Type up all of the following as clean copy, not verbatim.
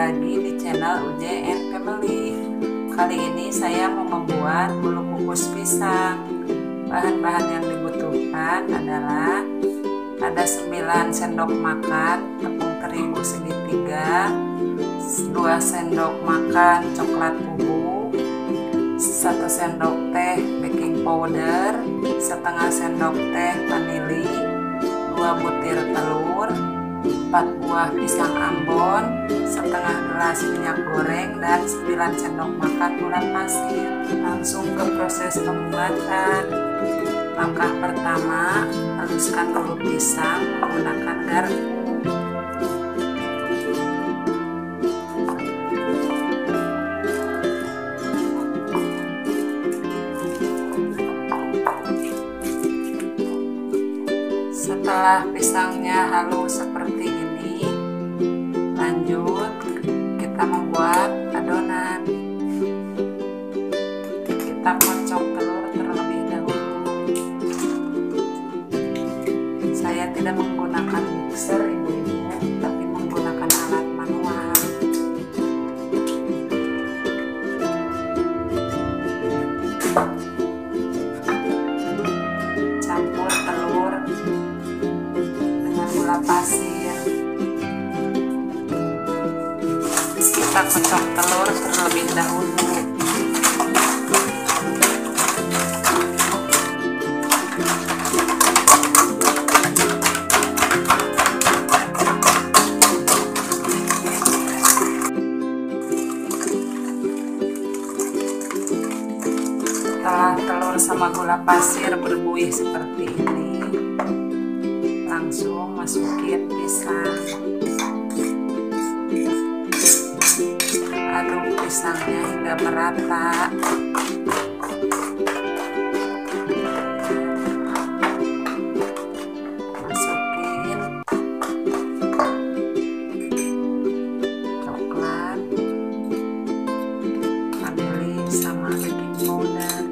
lagi di channel UJN Family. Kali ini saya mau membuat bolu kukus pisang. Bahan-bahan yang dibutuhkan adalah ada 9 sendok makan tepung terigu segitiga, 2 sendok makan coklat bubuk, 1 sendok teh baking powder, setengah sendok teh vanili, 2 butir telur, 4 buah pisang ambon, setengah gelas minyak goreng, dan 9 sendok makan gula pasir. Langsung ke proses pembuatan. Langkah pertama, haluskan dulu pisang menggunakan garpu. Setelah pisangnya halus seperti ini, lanjut kita membuat adonan. Kita kocok telur terlebih dahulu. Saya tidak menggunakan mixer ibu-ibu, tapi menggunakan alat manual. Campur telur dengan gula pasir. Kita kocok telur terlebih dahulu. Setelah telur sama gula pasir berbuih seperti ini, langsung masukin pisang. Aduk pisangnya hingga merata. Masukin coklat, vanili sama baking powder.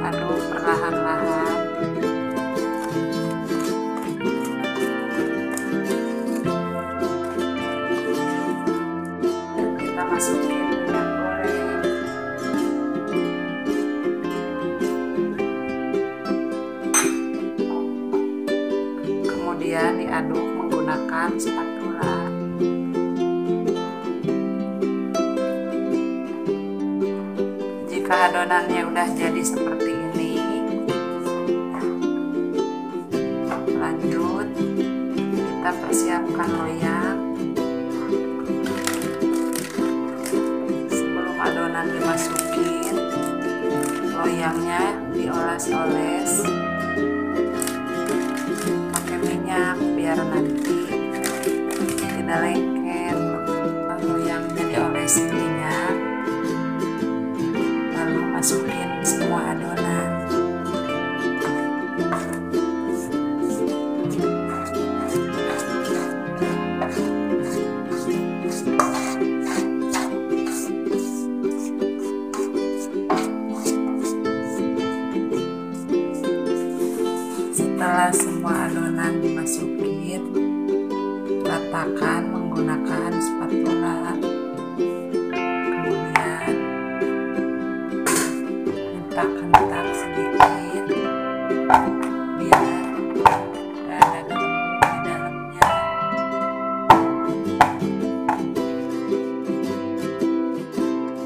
Aduk perlahan-lahan. Dan kita masukin minyak goreng. Kemudian diaduk menggunakan spatula. Jika adonannya udah jadi seperti ini, lanjut kita persiapkan loyang. Sebelum adonan dimasukin, loyangnya dioles-oles pakai minyak biar nanti tidak lengket. Loyangnya dioles minyak, masukin semua adonan. Setelah semua adonan dimasukin, ratakan menggunakan spatula. Hentak-hentak sedikit biar gak ada gelembung di dalamnya.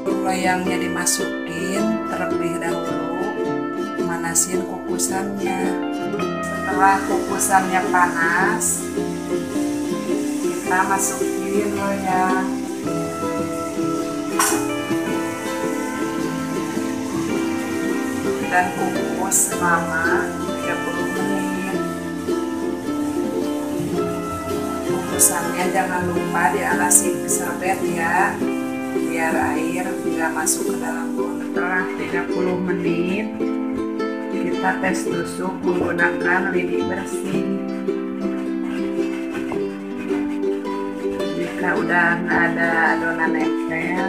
Loyangnya dimasukin terlebih dahulu, manasin kukusannya. Setelah kukusannya panas, kita masukin loyang. Dan kukus selama 30 menit. Kukusannya jangan lupa dialasi serbet ya, biar biar air tidak masuk ke dalam bumbu. Setelah 30 menit kita tes tusuk menggunakan lidi bersih. Jika udah nggak ada adonan nempel,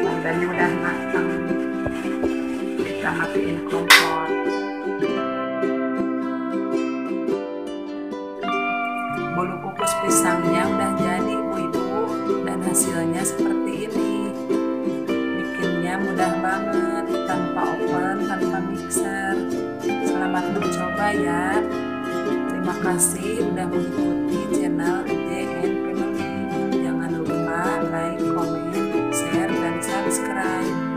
tandanya udah matang, kita matiin kompor. Bolu kukus pisangnya udah jadi ibu-ibu, dan hasilnya seperti ini. Bikinnya mudah banget, tanpa oven, tanpa mixer. Selamat mencoba ya. Terima kasih udah mengikuti channel JN Family. Jangan lupa like, comment, share, dan subscribe.